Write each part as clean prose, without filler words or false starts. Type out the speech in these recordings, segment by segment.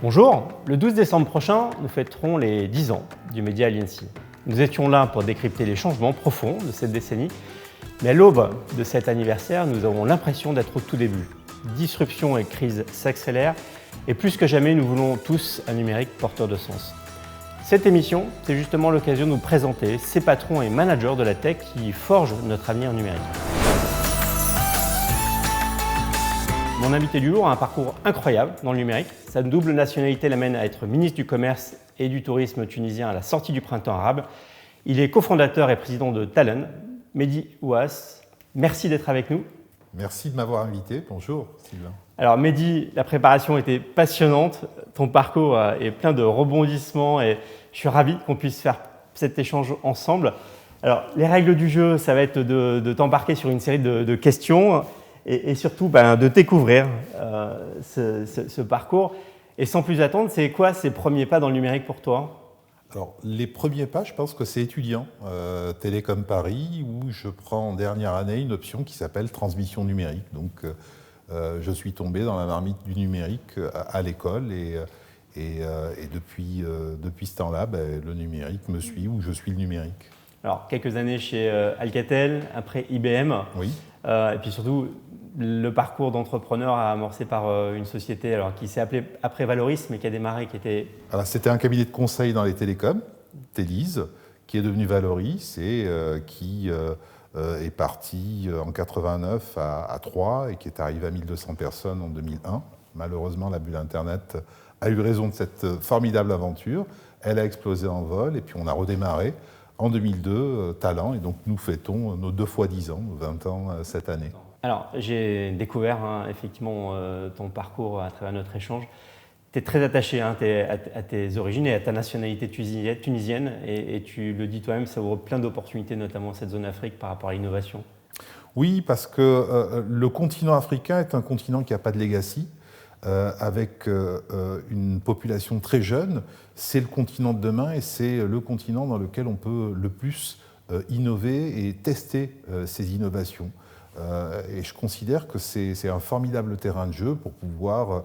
Bonjour, le 12 décembre prochain, nous fêterons les 10 ans du média à l'INSEE. Nous étions là pour décrypter les changements profonds de cette décennie, mais à l'aube de cet anniversaire, nous avons l'impression d'être au tout début. Disruption et crise s'accélèrent, et plus que jamais, nous voulons tous un numérique porteur de sens. Cette émission, c'est justement l'occasion de nous présenter ces patrons et managers de la tech qui forgent notre avenir numérique. Mon invité du jour a un parcours incroyable dans le numérique. Sa double nationalité l'amène à être ministre du Commerce et du Tourisme tunisien à la sortie du printemps arabe. Il est cofondateur et président de Talon. Mehdi Ouass, merci d'être avec nous. Merci de m'avoir invité. Bonjour Sylvain. Alors Mehdi, la préparation était passionnante. Ton parcours est plein de rebondissements et je suis ravi qu'on puisse faire cet échange ensemble. Alors les règles du jeu, ça va être de t'embarquer sur une série de questions. Et surtout de découvrir ce parcours. Et sans plus attendre, c'est quoi ces premiers pas dans le numérique pour toi ? Alors, les premiers pas, je pense que c'est étudiant. Télécom Paris, où je prends en dernière année une option qui s'appelle transmission numérique. Donc, je suis tombé dans la marmite du numérique à l'école. Et depuis ce temps-là, le numérique me suit, ou je suis le numérique. Alors, quelques années chez Alcatel, après IBM. Oui. Et puis surtout, le parcours d'entrepreneur amorcé par une société qui s'est appelée après Valoris, mais qui a démarré, qui était... Alors, c'était un cabinet de conseil dans les télécoms, Telise, qui est devenu Valoris et qui est parti en 89 à 3 et qui est arrivé à 1200 personnes en 2001. Malheureusement, la bulle Internet a eu raison de cette formidable aventure. Elle a explosé en vol et puis on a redémarré en 2002, Talent, et donc nous fêtons nos 2 fois 10 ans, nos 20 ans cette année. Alors, j'ai découvert effectivement ton parcours à travers notre échange. Tu es très attaché à tes origines et à ta nationalité tunisienne, et tu le dis toi-même, ça ouvre plein d'opportunités, notamment cette zone Afrique par rapport à l'innovation. Oui, parce que le continent africain est un continent qui n'a pas de legacy, avec une population très jeune. C'est le continent de demain et c'est le continent dans lequel on peut le plus innover et tester ces innovations. Et je considère que c'est un formidable terrain de jeu pour pouvoir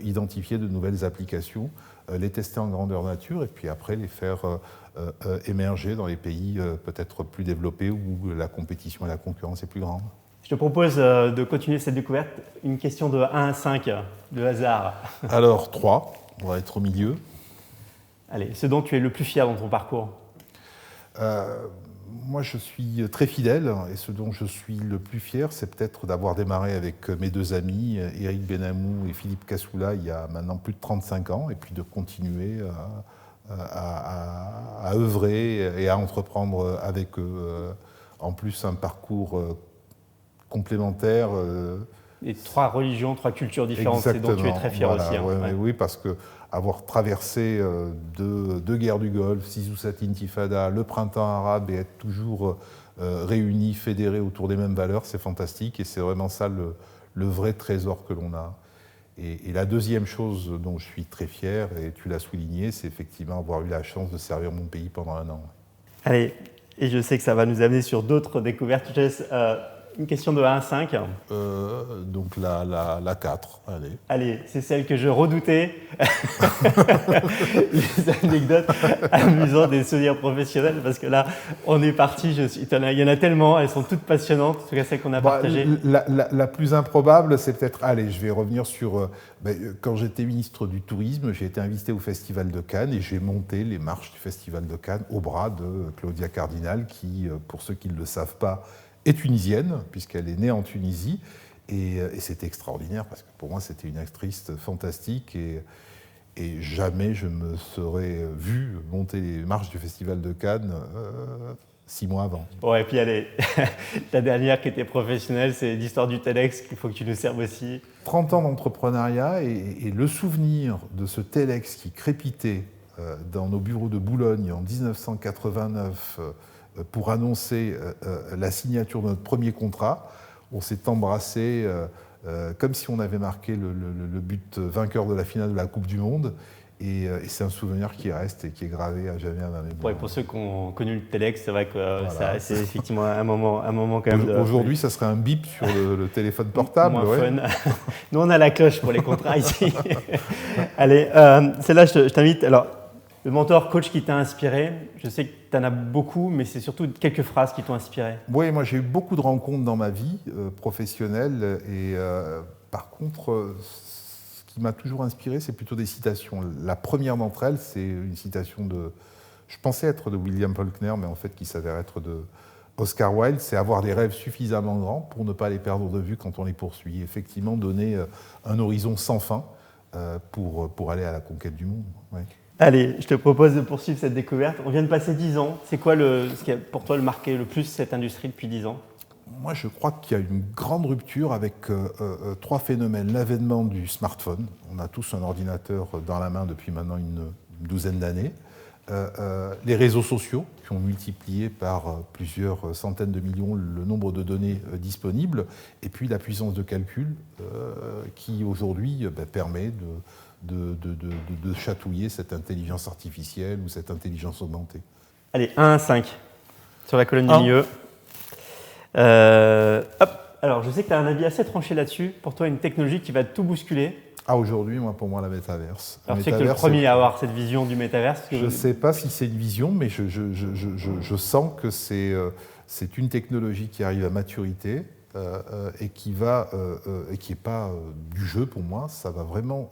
identifier de nouvelles applications, les tester en grandeur nature et puis après les faire émerger dans les pays peut-être plus développés où la compétition et la concurrence est plus grande. Je te propose de continuer cette découverte. Une question de 1 à 5, de hasard. Alors 3, on va être au milieu. Allez, ce dont tu es le plus fier dans ton parcours ? Moi, je suis très fidèle et ce dont je suis le plus fier, c'est peut-être d'avoir démarré avec mes 2 amis, Éric Benamou et Philippe Kassoula, il y a maintenant plus de 35 ans, et puis de continuer à œuvrer et à entreprendre avec eux. En plus, un parcours complémentaire. Et 3 religions, 3 cultures différentes, c'est dont tu es très fier aussi. Hein. Ouais. Oui, parce que avoir traversé 2 guerres du Golfe, 6 ou 7 intifadas, le printemps arabe et être toujours réunis, fédérés autour des mêmes valeurs, c'est fantastique et c'est vraiment ça le vrai trésor que l'on a. Et la deuxième chose dont je suis très fier, et tu l'as souligné, c'est effectivement avoir eu la chance de servir mon pays pendant 1 an. Allez, et je sais que ça va nous amener sur d'autres découvertes. Je te laisse une question de 1 à 5. Donc la 4, allez. Allez, c'est celle que je redoutais. Les anecdotes amusantes des souvenirs professionnels, parce que là, on est parti. Il y en a tellement, elles sont toutes passionnantes, en tout cas celles qu'on a partagées. La plus improbable, c'est peut-être... Allez, je vais revenir sur... quand j'étais ministre du Tourisme, j'ai été invité au Festival de Cannes et j'ai monté les marches du Festival de Cannes au bras de Claudia Cardinal, qui, pour ceux qui ne le savent pas, est tunisienne, puisqu'elle est née en Tunisie. Et c'était extraordinaire, parce que pour moi, c'était une actrice fantastique. Et jamais je me serais vu monter les marches du Festival de Cannes 6 mois avant. Bon, et puis allez, la dernière qui était professionnelle, c'est l'histoire du TEDx qu'il faut que tu nous serves aussi. 30 ans d'entrepreneuriat et le souvenir de ce TEDx qui crépitait dans nos bureaux de Boulogne en 1989 pour annoncer la signature de notre premier contrat. On s'est embrassés comme si on avait marqué le but vainqueur de la finale de la Coupe du Monde. Et c'est un souvenir qui reste et qui est gravé à jamais dans les Ouais, pour ceux qui ont connu le Telex, c'est vrai que voilà. c'est effectivement un moment quand même. Aujourd'hui, ça serait un bip sur le téléphone portable. Moins ouais. fun. Nous, on a la cloche pour les contrats ici. Allez, celle-là, je t'invite. Alors, le mentor, coach qui t'a inspiré, je sais que tu en as beaucoup, mais c'est surtout quelques phrases qui t'ont inspiré. Oui, moi j'ai eu beaucoup de rencontres dans ma vie professionnelle et par contre, ce qui m'a toujours inspiré, c'est plutôt des citations. La première d'entre elles, c'est une citation je pensais être de William Faulkner, mais en fait qui s'avère être de Oscar Wilde, c'est avoir des rêves suffisamment grands pour ne pas les perdre de vue quand on les poursuit. Effectivement, donner un horizon sans fin pour aller à la conquête du monde. Ouais. Allez, je te propose de poursuivre cette découverte. On vient de passer 10 ans. C'est quoi ce qui a pour toi marqué le plus cette industrie depuis 10 ans? Moi, je crois qu'il y a une grande rupture avec trois phénomènes. L'avènement du smartphone. On a tous un ordinateur dans la main depuis maintenant une douzaine d'années. Les réseaux sociaux qui ont multiplié par plusieurs centaines de millions le nombre de données disponibles. Et puis la puissance de calcul qui aujourd'hui permet de chatouiller cette intelligence artificielle ou cette intelligence augmentée. Allez, 1 à 5 sur la colonne du milieu. Hop. Alors, je sais que tu as un avis assez tranché là-dessus. Pour toi, une technologie qui va tout bousculer. Aujourd'hui, pour moi, la métaverse. Alors, tu sais que tu es le premier à avoir cette vision du métaverse. Je ne sais pas si c'est une vision, mais je sens que c'est une technologie qui arrive à maturité et qui n'est pas du jeu pour moi. Ça va vraiment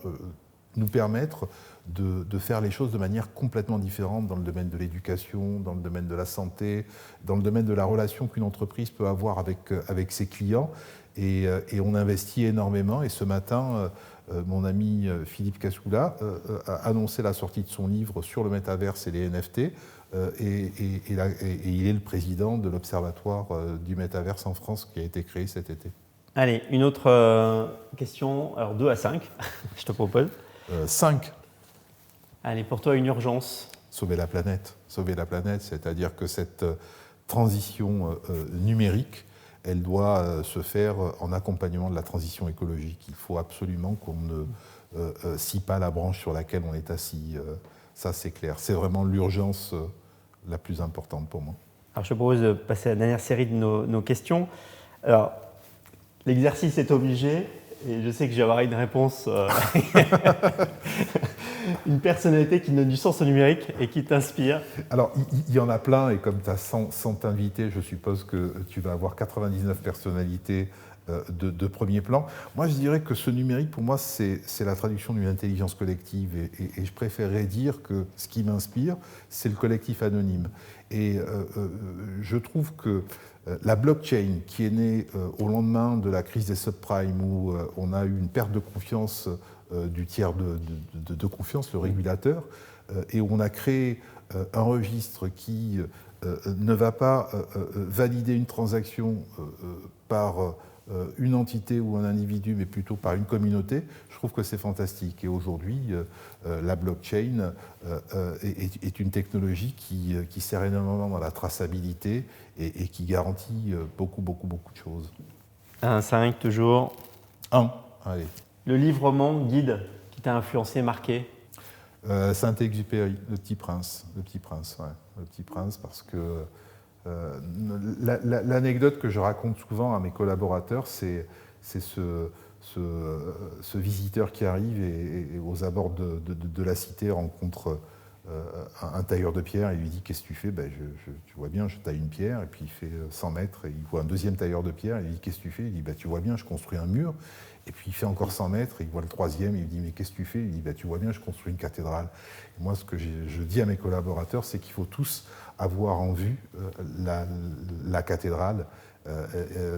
nous permettre de faire les choses de manière complètement différente dans le domaine de l'éducation, dans le domaine de la santé, dans le domaine de la relation qu'une entreprise peut avoir avec ses clients. Et on investit énormément. Et ce matin, mon ami Philippe Cassoula a annoncé la sortie de son livre sur le métaverse et les NFT. Et il est le président de l'Observatoire du métaverse en France qui a été créé cet été. Allez, une autre question. Alors 2 à 5, je te propose. 5. Allez, pour toi, une urgence. Sauver la planète. Sauver la planète, c'est-à-dire que cette transition numérique, elle doit se faire en accompagnement de la transition écologique. Il faut absolument qu'on ne scie pas la branche sur laquelle on est assis. Ça, c'est clair. C'est vraiment l'urgence la plus importante pour moi. Alors, je te propose de passer à la dernière série de nos questions. Alors, l'exercice est obligé, et je sais que je vais avoir une réponse, une personnalité qui donne du sens au numérique et qui t'inspire. Alors, il y en a plein, et comme tu as 100 invités, je suppose que tu vas avoir 99 personnalités de premier plan. Moi, je dirais que ce numérique, pour moi, c'est la traduction d'une intelligence collective, et je préférerais dire que ce qui m'inspire, c'est le collectif anonyme. Et je trouve que la blockchain, qui est née au lendemain de la crise des subprimes, où on a eu une perte de confiance du tiers de confiance, le régulateur, et où on a créé un registre qui ne va pas valider une transaction par une entité ou un individu, mais plutôt par une communauté, je trouve que c'est fantastique. Et aujourd'hui, la blockchain est une technologie qui sert énormément dans la traçabilité et qui garantit beaucoup de choses. 1, 5, toujours. 1, allez. Le livre-roman, guide, qui t'a influencé, marqué? Saint-Exupéry, Le Petit Prince. Le Petit Prince, ouais. Le Petit Prince, parce que l'anecdote que je raconte souvent à mes collaborateurs, c'est ce visiteur qui arrive et aux abords de la cité rencontre un tailleur de pierre et lui dit « Qu'est-ce que tu fais ?» Tu vois bien, je taille une pierre. Et puis il fait 100 mètres et il voit un deuxième tailleur de pierre et il lui dit « Qu'est-ce que tu fais ?» Il dit « Tu vois bien, je construis un mur. » Et puis il fait encore 100 mètres et il voit le troisième et il lui dit « Mais qu'est-ce que tu fais ?» Il dit « Tu vois bien, je construis une cathédrale. » Et moi, ce que je dis à mes collaborateurs, c'est qu'il faut tous avoir en vue la cathédrale,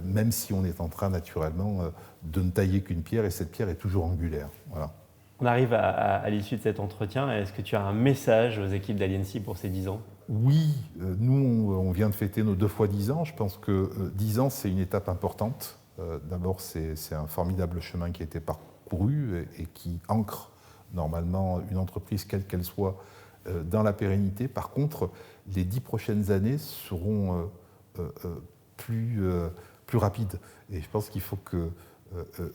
même si on est en train naturellement de ne tailler qu'une pierre, et cette pierre est toujours angulaire. Voilà. On arrive à l'issue de cet entretien. Est-ce que tu as un message aux équipes d'Aliency pour ces 10 ans? Oui, nous, on vient de fêter nos 2 fois 10 ans. Je pense que 10 ans, c'est une étape importante. D'abord, c'est un formidable chemin qui a été parcouru et qui ancre normalement une entreprise, quelle qu'elle soit, dans la pérennité. Par contre, les 10 prochaines années seront plus rapides. Et je pense qu'il faut que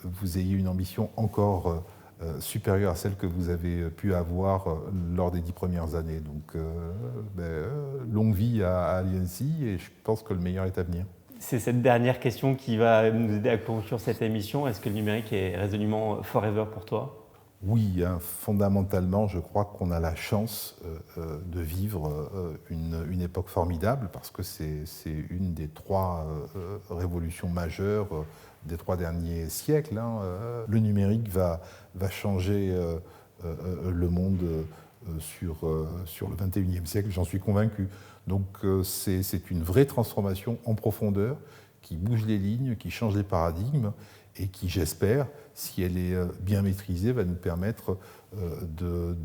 vous ayez une ambition encore supérieure à celle que vous avez pu avoir lors des 10 premières années. Donc, longue vie à Aliancy et je pense que le meilleur est à venir. C'est cette dernière question qui va nous aider à conclure cette émission. Est-ce que le numérique est résolument forever pour toi ? Oui, hein, fondamentalement, je crois qu'on a la chance de vivre une époque formidable parce que c'est une des 3 révolutions majeures des 3 derniers siècles. Hein. Le numérique va changer le monde sur le 21e siècle, j'en suis convaincu. Donc c'est une vraie transformation en profondeur qui bouge les lignes, qui change les paradigmes et qui, j'espère, si elle est bien maîtrisée, va nous permettre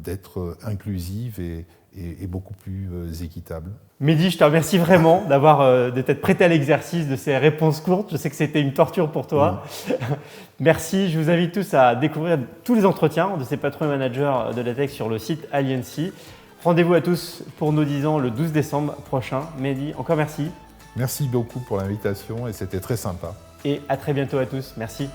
d'être inclusive et beaucoup plus équitable. Mehdi, je te remercie vraiment de t'être prêté à l'exercice de ces réponses courtes. Je sais que c'était une torture pour toi. Oui. Merci. Je vous invite tous à découvrir tous les entretiens de ces patrons et managers de la tech sur le site Aliancy. Rendez-vous à tous pour nos 10 ans le 12 décembre prochain. Mehdi, encore merci. Merci beaucoup pour l'invitation et c'était très sympa. Et à très bientôt à tous. Merci.